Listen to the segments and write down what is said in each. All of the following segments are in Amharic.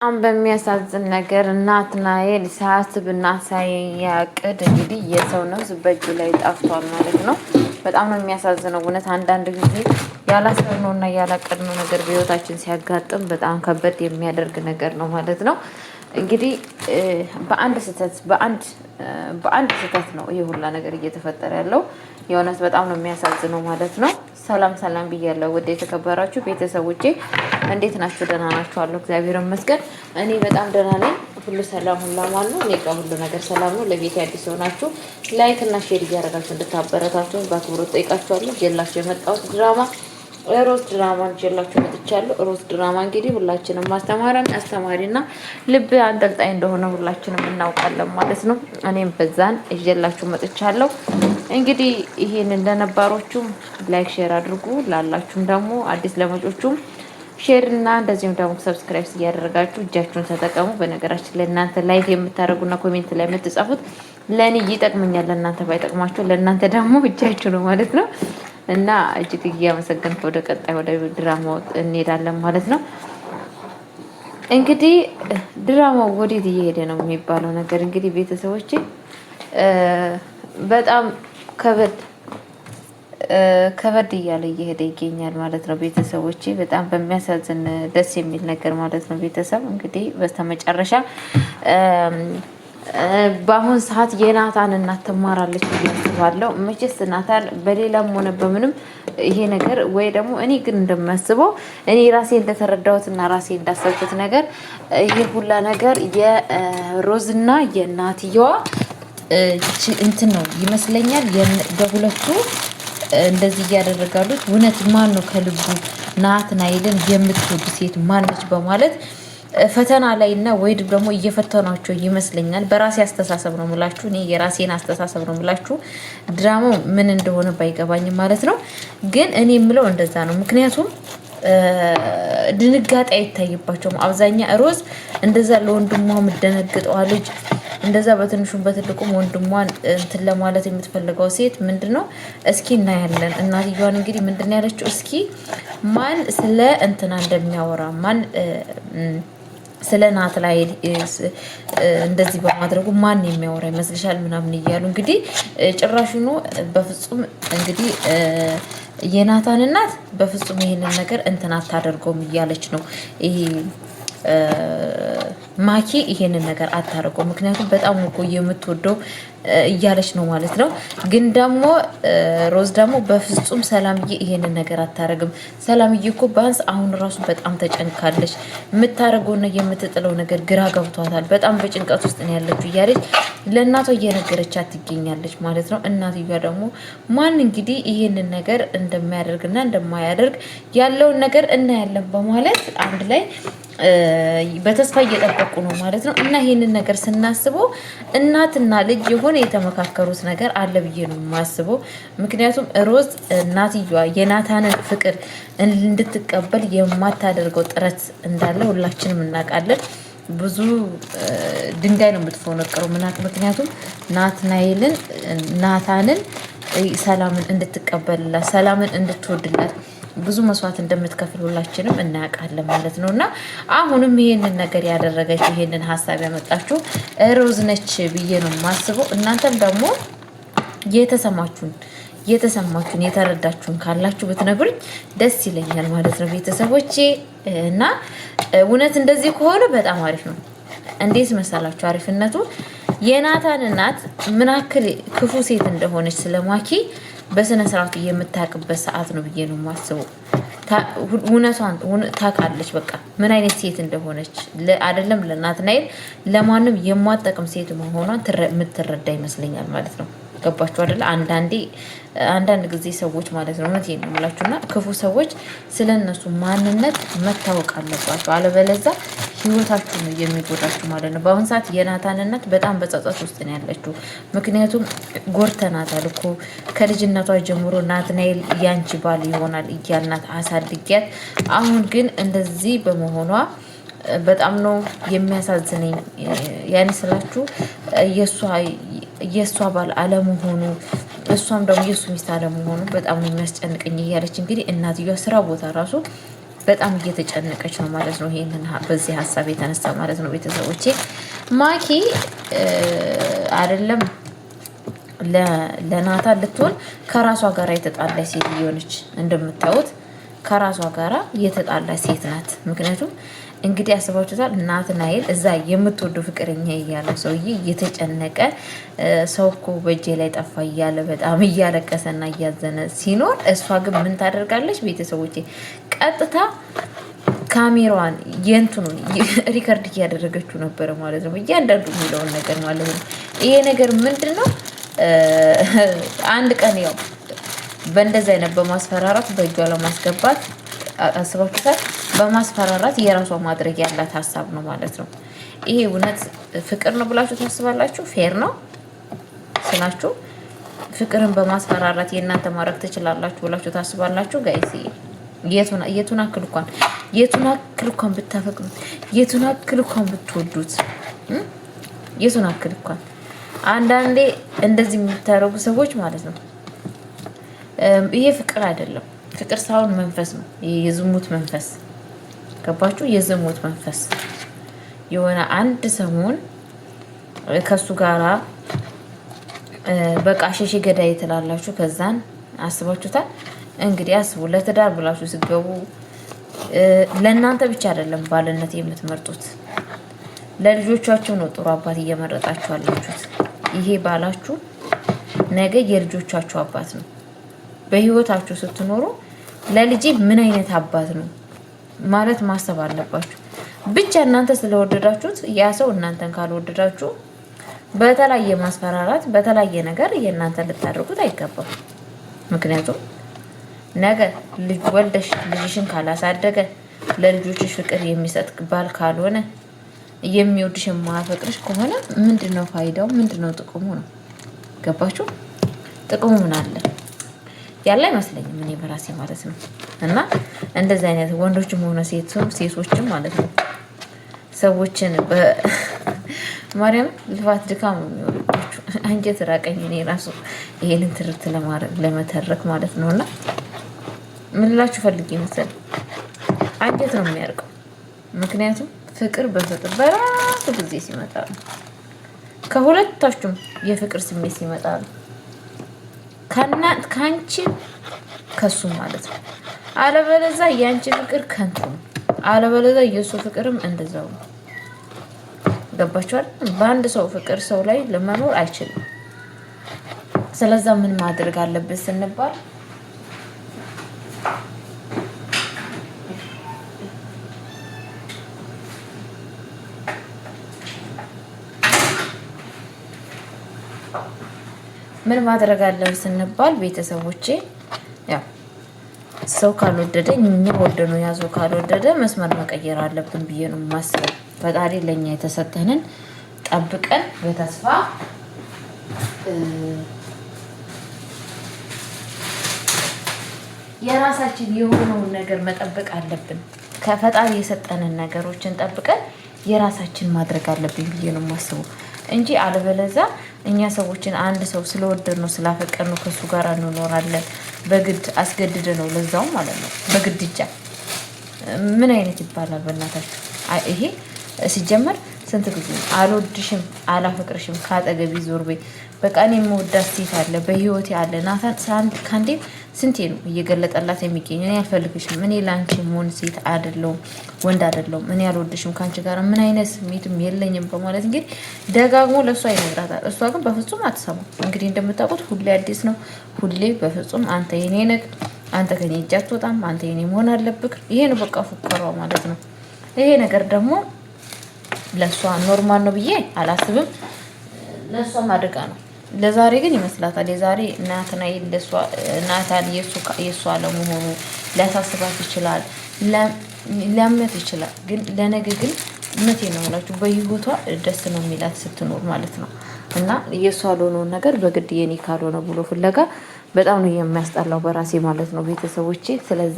በሚያሳዝን ነገር ናትናኤል ሳያስብና ሳያቅድ እንግዲህ የሰው ነፍስ በእጁ ላይ ጠፍቷል ማለት ነው። በጣም ነው የሚያሳዝነው። እውነት አንዳንድ ጊዜ ያላሰብነውና ያላቀድነው ነገር በህይወታችን ሲያጋጥም በጣም ከበድ የሚያደርግ ነገር ነው ማለት ነው። እንግዲህ በአንድ ስህተት ነው ይሄ ሁላ ነገር እየተፈጠረ ያለው። የእውነት በጣም ነው የሚያሳዝነው ማለት ነው። ሰላም ሰላም ብያለሁ ወደ የተከበራችሁ ቤተሰቦቼ፣ እንዴት ናችሁ? ደህና ናችኋለሁ? እግዚአብሔር ይመስገን እኔ በጣም ደህና ነኝ። ሁሉ ሰላም ሁሉ አማን ነው። እኔ ጋር ሁሉ ነገር ሰላም ነው። ለቤት አዲስ ሆናችሁ ላይክ እና ሼር እያደረጋችሁ እንድታበረታችሁ በአክብሮት ጠይቃችኋለሁ። ይዤላችሁ የመጣሁት ድራማ ሮዝ ድራማ ይዤላችሁ መጥቻለሁ። ሮዝ ድራማ እንግዲህ ሁላችንም አስተማሪና ልብ አንጠልጣይ እንደሆነ ሁላችንም እናውቃለን ማለት ነው። እኔም በዛን ይዤላችሁ መጥቻለሁ። እንግዲህ ይሄን እንደነባሮቹም ላይክ ሼር አድርጉ፣ ላላችሁም ደግሞ አዲስ ለመጮቹም ሼር እና እንደዚሁም ደግሞ ሰብስክራይብ እያደረጋችሁ እጃችሁን ተጠቀሙ። በነገራችን ላይ እናንተ ላይክ የምታደርጉና ኮሜንት ላይ የምትጻፉት ለእኔ ይጠቅመኛል፣ ለእናንተ ባይጠቅማችሁ ለእናንተ ደግሞ እጃችሁ ነው ማለት ነው። እና እጅግ እያመሰገንኩ ወደ ቀጣይ ወደ ድራማው እንሄዳለን ማለት ነው። እንግዲህ ድራማው ወዴት እየሄደ ነው የሚባለው ነገር እንግዲህ ቤተሰቦቼ በጣም ከበድ እያለ እየሄደ ይገኛል ማለት ነው። ቤተሰቦቼ በጣም በሚያሳዝን ደስ የሚል ነገር ማለት ነው። ቤተሰብ እንግዲህ በስተመጨረሻ በአሁን ሰዓት የናታን እናት ትማራለች ብዬ አስባለሁ። መቼስ ናታን በሌላም ሆነ በምንም ይሄ ነገር ወይ ደግሞ እኔ ግን እንደማስበው እኔ ራሴ እንደተረዳሁትና ራሴ እንዳሰብኩት ነገር ይሄ ሁላ ነገር የሮዝና የእናትየዋ እንትን ነው ይመስለኛል። በሁለቱ እንደዚህ እያደረጋሉት እውነት ማን ነው ከልቡ ናትናኤልን የምትወድ ሴት ማነች በማለት ፈተና ላይ እና ወይ ደግሞ እየፈተኗቸው ይመስለኛል። በራሴ አስተሳሰብ ነው የምላችሁ፣ እኔ የራሴን አስተሳሰብ ነው የምላችሁ። ድራማው ምን እንደሆነ ባይገባኝም ማለት ነው። ግን እኔ የምለው እንደዛ ነው። ምክንያቱም ድንጋጤ አይታይባቸውም። አብዛኛ ሮዝ እንደዛ ለወንድሟ የምትደነግጠዋ ልጅ እንደዛ በትንሹም በትልቁም ወንድሟን እንትን ለማለት የምትፈልገው ሴት ምንድን ነው? እስኪ እናያለን። እናትየዋን እንግዲህ ምንድን ያለችው እስኪ ማን ስለ እንትና እንደሚያወራ ማን ስለ ናትናኤል እንደዚህ በማድረጉ ማን የሚያወራ ይመስልሻል? ምናምን እያሉ እንግዲህ ጭራሹኑ በፍጹም እንግዲህ የናታን እናት በፍጹም ይሄንን ነገር እንትን አታደርገውም እያለች ነው። ይሄ ማኪ ይሄንን ነገር አታደርገው፣ ምክንያቱም በጣም እኮ የምትወደው እያለች ነው ማለት ነው። ግን ደግሞ ሮዝ ደግሞ በፍጹም ሰላምዬ ይሄንን ነገር አታረግም። ሰላምዬ እኮ ቢያንስ አሁን ራሱ በጣም ተጨንካለች። የምታደርገውና የምትጥለው ነገር ግራ ገብቷታል። በጣም በጭንቀት ውስጥ ነው ያለችው እያለች ለእናቷ እየነገረቻት ትገኛለች ማለት ነው። እናትየዋ ደግሞ ማን እንግዲህ ይሄንን ነገር እንደማያደርግና እንደማያደርግ ያለውን ነገር እናያለን በማለት አንድ ላይ በተስፋ እየጠበቁ ነው ማለት ነው። እና ይሄንን ነገር ስናስበው እናትና ልጅ የሆነ የተመካከሩት ነገር አለ ብዬ ነው የማስበው። ምክንያቱም ሮዝ እናትየዋ የናታንን ፍቅር እንድትቀበል የማታደርገው ጥረት እንዳለ ሁላችንም እናውቃለን። ብዙ ድንጋይ ነው የምትፎነቀረው። ምክንያቱም ናታንን ሰላምን እንድትቀበልላት ሰላምን እንድትወድላት ብዙ መስዋዕት እንደምትከፍል ሁላችንም እናውቃለን ማለት ነው። እና አሁንም ይሄንን ነገር ያደረገች ይሄንን ሀሳብ ያመጣችው ሮዝ ነች ብዬ ነው የማስበው። እናንተም ደግሞ የተሰማችሁን የተረዳችሁን ካላችሁ ብትነግሩኝ ደስ ይለኛል ማለት ነው ቤተሰቦቼ። እና እውነት እንደዚህ ከሆነ በጣም አሪፍ ነው። እንዴት መሰላችሁ አሪፍነቱ? የናታን እናት ምን ያክል ክፉ ሴት እንደሆነች ስለማኪ በስነ ስርዓቱ የምታውቅበት ሰዓት ነው ብዬ ነው የማስበው። እውነቷን ታውቃለች። በቃ ምን አይነት ሴት እንደሆነች አይደለም ለናትናኤል ለማንም የማጠቅም ሴት መሆኗን የምትረዳ ይመስለኛል ማለት ነው። ገባችሁ አይደለ? አንዳንድ ጊዜ ሰዎች ማለት ነው እውነት ነው የምላችሁና ክፉ ሰዎች ስለነሱ ማንነት መታወቅ አለባቸው። አለበለዚያ ህይወታችሁ ነው የሚጎዳችሁ ማለት ነው። በአሁን ሰዓት የናታን እናት በጣም በጸጸት ውስጥ ነው ያለችው። ምክንያቱም ጎርተናታል እኮ ከልጅነቷ ጀምሮ ናትናኤል ያንቺ ባል ይሆናል እያልናት አሳድጊያት፣ አሁን ግን እንደዚህ በመሆኗ በጣም ነው የሚያሳዝነኝ። ያን ስላችሁ የእሷ ባል አለመሆኑ እሷም ደግሞ የእሱ ሚስት አለመሆኑ በጣም ነው የሚያስጨንቀኝ እያለች እንግዲህ እናትየዋ ስራ ቦታ ራሱ በጣም እየተጨነቀች ነው ማለት ነው። ይሄንን በዚህ ሀሳብ የተነሳ ማለት ነው ቤተሰቦቼ ማኪ አይደለም ለናታ ልትሆን ከራሷ ጋር የተጣላች ሴት እየሆነች እንደምታዩት ከራሷ ጋራ የተጣላች ሴት ናት። ምክንያቱም እንግዲህ አስባችሁታል ናትናኤል እዛ የምትወደው ፍቅረኛ እያለ ሰውዬ እየተጨነቀ ሰው እኮ በእጄ ላይ ጠፋ እያለ በጣም እያለቀሰና እያዘነ ሲኖር እሷ ግን ምን ታደርጋለች? ቤተሰቦቼ ቀጥታ ካሜራዋን የእንትኑን ሪከርድ እያደረገችው ነበረ ማለት ነው፣ እያንዳንዱ የሚለውን ነገር ማለት ነው። ይሄ ነገር ምንድን ነው? አንድ ቀን ያው በእንደዚህ አይነት በማስፈራራት በእጇ ለማስገባት አስባችሁታል። በማስፈራራት የራሷ ማድረግ ያላት ሀሳብ ነው ማለት ነው። ይሄ እውነት ፍቅር ነው ብላችሁ ታስባላችሁ? ፌር ነው ስላችሁ ፍቅርን በማስፈራራት የእናንተ ማድረግ ትችላላችሁ ብላችሁ ታስባላችሁ? ጋይስ የቱን አክል እንኳን ብታፈቅሩት የቱን አክል እንኳን ብትወዱት የቱን አክል እንኳን አንዳንዴ እንደዚህ የምታደርጉ ሰዎች ማለት ነው ይሄ ፍቅር አይደለም። ፍቅር ሳይሆን መንፈስ ነው። የዝሙት መንፈስ ገባችሁ? የዝሙት መንፈስ የሆነ አንድ ሰሞን ከሱ ጋራ በቃ ሸሽ ገዳይ ትላላችሁ። ከዛን አስባችሁታል? እንግዲህ አስቡ። ለትዳር ብላችሁ ሲገቡ ለእናንተ ብቻ አይደለም ባልነት የምትመርጡት፣ ለልጆቻችሁ ነው ጥሩ አባት እየመረጣችሁ አላችሁት። ይሄ ባላችሁ ነገ የልጆቻችሁ አባት ነው። በህይወታችሁ ስትኖሩ ለልጄ ምን አይነት አባት ነው ማለት ማሰብ አለባችሁ። ብቻ እናንተ ስለወደዳችሁት ያ ሰው እናንተን ካልወደዳችሁ በተለያየ ማስፈራራት በተለያየ ነገር የእናንተ ልታደርጉት አይገባም። ምክንያቱም ነገ ልጅ ወልደሽ ልጅሽን ካላሳደገ ለልጆችሽ ፍቅር የሚሰጥ ባል ካልሆነ የሚወድሽ የማያፈቅርሽ ከሆነ ምንድነው ፋይዳው? ምንድነው ጥቅሙ ነው? ገባችሁ? ጥቅሙ ምን አለ? ያለ አይመስለኝም እኔ በራሴ ማለት ነው። እና እንደዚህ አይነት ወንዶችም ሆነ ሴቶችም ማለት ነው ሰዎችን በማርያም ልፋት ድካም ነው የሚወርባችሁ። አንጀት ራቀኝ እኔ ራሱ ይሄንን ትርክት ለመተረክ ማለት ነው። እና ምን ላችሁ ፈልጌ መሰለኝ አንጀት ነው የሚያርቀው። ምክንያቱም ፍቅር በፍቅር በራሱ ጊዜ ሲመጣ ነው። ከሁለታችሁም የፍቅር ስሜት ሲመጣ ነው። ከአንቺ ከሱ ማለት ነው። አለበለዛ የአንቺ ፍቅር ከንቱ ነው። አለበለዛ የእሱ ፍቅርም እንደዛው ነው። ገባችኋል? በአንድ ሰው ፍቅር ሰው ላይ ለመኖር አይችልም። ስለዛ ምን ማድረግ አለብን ስንባል ምን ማድረግ አለን ስንባል ቤተሰቦቼ ያው ሰው ካልወደደኝ እኛ ወደነው ያዘው ካልወደደ መስመር መቀየር አለብን ብዬ ነው የማስበው። ፈጣሪ ለኛ የተሰጠንን ጠብቀን በተስፋ የራሳችን የሆነውን ነገር መጠበቅ አለብን። ከፈጣሪ የሰጠንን ነገሮችን ጠብቀን የራሳችን ማድረግ አለብን ብዬ ነው የማስበው እንጂ አለበለዛ እኛ ሰዎችን አንድ ሰው ስለወደድ ነው ስላፈቀር ነው ከሱ ጋር እንኖራለን በግድ አስገድደ ነው ለዛው ማለት ነው። በግድጃ ምን አይነት ይባላል በእናታችሁ? ይሄ ሲጀመር ስንት ጊዜ አልወድሽም አላፈቅርሽም ካጠገቢ ዞር በይ በቃ እኔ የምወዳት ሴት አለ በህይወቴ አለ ናታን ካንዴ ስንቴ ነው እየገለጠላት የሚገኝ እኔ አልፈልግሽም፣ እኔ ለአንቺ መሆን ሴት አይደለሁም፣ ወንድ አይደለሁም፣ እኔ አልወድሽም፣ ከአንቺ ጋር ምን አይነት ስሜትም የለኝም በማለት እንግዲህ ደጋግሞ ለእሷ ይነግራታል። እሷ ግን በፍጹም አትሰማም። እንግዲህ እንደምታውቁት ሁሌ አዲስ ነው። ሁሌ በፍጹም አንተ የኔ ነህ፣ አንተ ከኔ እጅ አትወጣም፣ አንተ የኔ መሆን አለብህ። ይሄ ነው በቃ ፉከራው ማለት ነው። ይሄ ነገር ደግሞ ለእሷ ኖርማል ነው ብዬ አላስብም። ለእሷ ማድጋ ነው። ለዛሬ ግን ይመስላታል። የዛሬ ናትናኤል ናታን የእሱ አለመሆኑ ሊያሳስባት ይችላል፣ ሊያምነት ይችላል። ግን ለነገ ግን እውነቴ ነው የምላችሁ በህይወቷ ደስ ነው የሚላት ስትኖር ማለት ነው። እና የእሱ ያልሆነውን ነገር በግድ የኔ ካልሆነ ብሎ ፍለጋ በጣም ነው የሚያስጠላው በራሴ ማለት ነው ቤተሰቦቼ። ስለዛ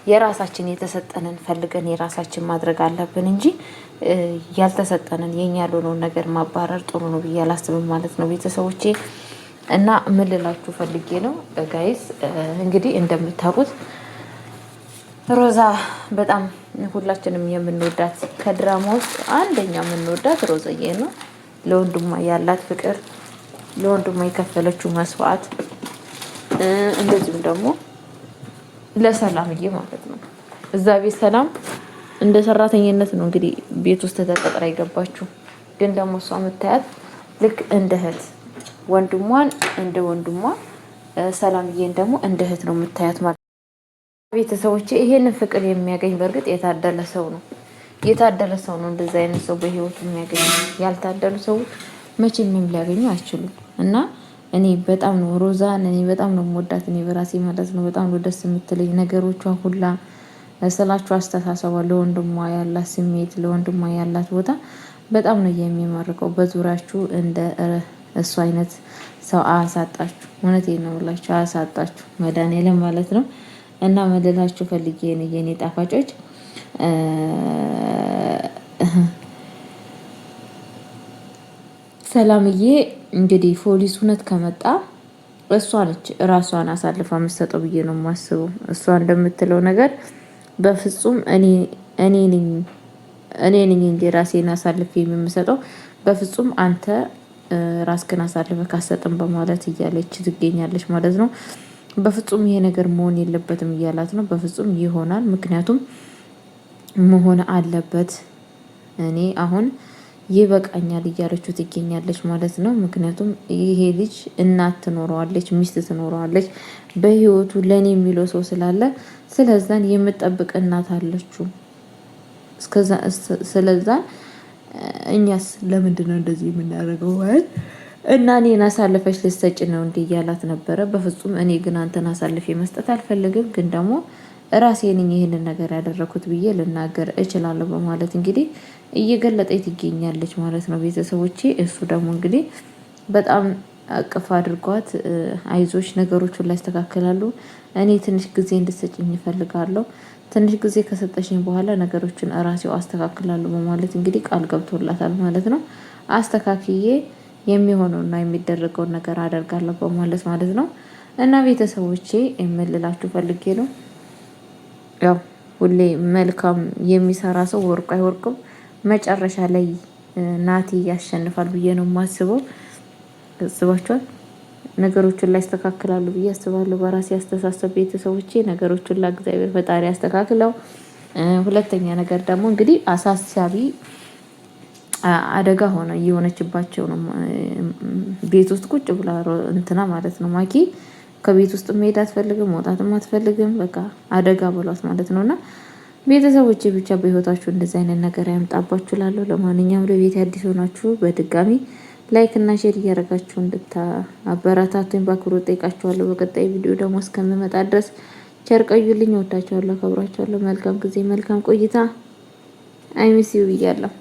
የራሳችን የተሰጠንን ፈልገን የራሳችን ማድረግ አለብን እንጂ ያልተሰጠንን የኛ ያልሆነውን ነገር ማባረር ጥሩ ነው ብዬ አላስብም ማለት ነው ቤተሰቦቼ። እና ምን ልላችሁ ፈልጌ ነው ጋይስ፣ እንግዲህ እንደምታውቁት ሮዛ በጣም ሁላችንም የምንወዳት ከድራማ ውስጥ አንደኛ የምንወዳት ሮዛዬ ነው። ለወንድሟ ያላት ፍቅር፣ ለወንድሟ የከፈለችው መስዋዕት፣ እንደዚሁም ደግሞ ለሰላምዬ ማለት ነው። እዛ ቤት ሰላም እንደ ሰራተኝነት ነው እንግዲህ ቤት ውስጥ ተቀጥራ የገባችው። ግን ደግሞ እሷ የምታያት ልክ እንደ እህት፣ ወንድሟን እንደ ወንድሟ፣ ሰላምዬን ደግሞ እንደ እህት ነው የምታያት ማለት። ቤተሰቦቼ ይሄንን ፍቅር የሚያገኝ በእርግጥ የታደለ ሰው ነው። የታደለ ሰው ነው እንደዚህ አይነት ሰው በህይወቱ የሚያገኝ። ያልታደሉ ሰዎች መቼም ሊያገኙ አይችሉም። እና እኔ በጣም ነው ሮዛን እኔ በጣም ነው የምወዳት እኔ በራሴ ማለት ነው። በጣም ነው ደስ የምትለኝ ነገሮቿ ሁላ ስላችሁ አስተሳሰቧ፣ ለወንድሟ ያላት ስሜት፣ ለወንድሟ ያላት ቦታ በጣም ነው የሚማርከው። በዙሪያችሁ እንደ እሱ አይነት ሰው አያሳጣችሁ። እውነቴን ነው ብላችሁ አያሳጣችሁ መድኃኒዓለም ማለት ነው። እና መለላችሁ ፈልጌ ነው የኔ ጣፋጮች። ሰላምዬ እንግዲህ ፖሊስ እውነት ከመጣ እሷ ነች ራሷን አሳልፋ የምትሰጠው ብዬ ነው የማስበው። እሷ እንደምትለው ነገር በፍጹም እኔ ነኝ እንጂ ራሴን አሳልፌ የምሰጠው በፍጹም አንተ ራስክን አሳልፈ ካሰጥም በማለት እያለች ትገኛለች ማለት ነው። በፍጹም ይሄ ነገር መሆን የለበትም እያላት ነው። በፍጹም ይሆናል፣ ምክንያቱም መሆን አለበት። እኔ አሁን ይበቃኛል እያለችው ትገኛለች ማለት ነው። ምክንያቱም ይሄ ልጅ እናት ትኖረዋለች፣ ሚስት ትኖረዋለች፣ በህይወቱ ለእኔ የሚለው ሰው ስላለ ስለዛን የምጠብቅ እናት አለችው። ስለዛ እኛስ ለምንድን ነው እንደዚህ የምናደርገው ማለት እና እኔን አሳልፈሽ ልትሰጪ ነው እንዲህ እያላት ነበረ። በፍጹም እኔ ግን አንተን አሳልፌ መስጠት አልፈልግም፣ ግን ደግሞ ራሴ ነኝ ይህንን ነገር ያደረኩት ብዬ ልናገር እችላለሁ በማለት እንግዲህ እየገለጠች ትገኛለች ማለት ነው ቤተሰቦቼ። እሱ ደግሞ እንግዲህ በጣም አቅፍ አድርጓት አይዞች ነገሮቹን ላይ ያስተካክላሉ፣ እኔ ትንሽ ጊዜ እንድትሰጭኝ እፈልጋለሁ፣ ትንሽ ጊዜ ከሰጠሽኝ በኋላ ነገሮችን እራሴው አስተካክላለሁ በማለት እንግዲህ ቃል ገብቶላታል ማለት ነው። አስተካክዬ የሚሆነውና የሚደረገውን ነገር አደርጋለሁ በማለት ማለት ነው። እና ቤተሰቦቼ የምልላችሁ ፈልጌ ነው፣ ያው ሁሌ መልካም የሚሰራ ሰው ወርቁ አይወርቅም። መጨረሻ ላይ ናቲ ያሸንፋል ብዬ ነው የማስበው። አስባችኋል? ነገሮችን ላይ ያስተካክላሉ ብዬ አስባለሁ። በራሴ አስተሳሰብ ቤተሰቦቼ ነገሮችን ለእግዚአብሔር ፈጣሪ ያስተካክለው። ሁለተኛ ነገር ደግሞ እንግዲህ አሳሳቢ አደጋ ሆነ እየሆነችባቸው ነው። ቤት ውስጥ ቁጭ ብላ እንትና ማለት ነው ማኪ ከቤት ውስጥ መሄድ አትፈልግም፣ መውጣትም አትፈልግም። በቃ አደጋ ብሏት ማለት ነው። እና ቤተሰቦቼ ብቻ በህይወታችሁ እንደዚህ አይነት ነገር ያምጣባችሁ እላለሁ። ለማንኛውም ለቤት አዲስ ሆናችሁ በድጋሚ ላይክ እና ሼር እያደረጋችሁ እንድታበረታቱኝ በአክብሮት ጠይቃችኋለሁ። በቀጣይ ቪዲዮ ደግሞ እስከምመጣ ድረስ ቸር ቆዩልኝ። ወዳችኋለሁ፣ አከብራችኋለሁ። መልካም ጊዜ፣ መልካም ቆይታ። አይሚስ ዩ ብያለሁ።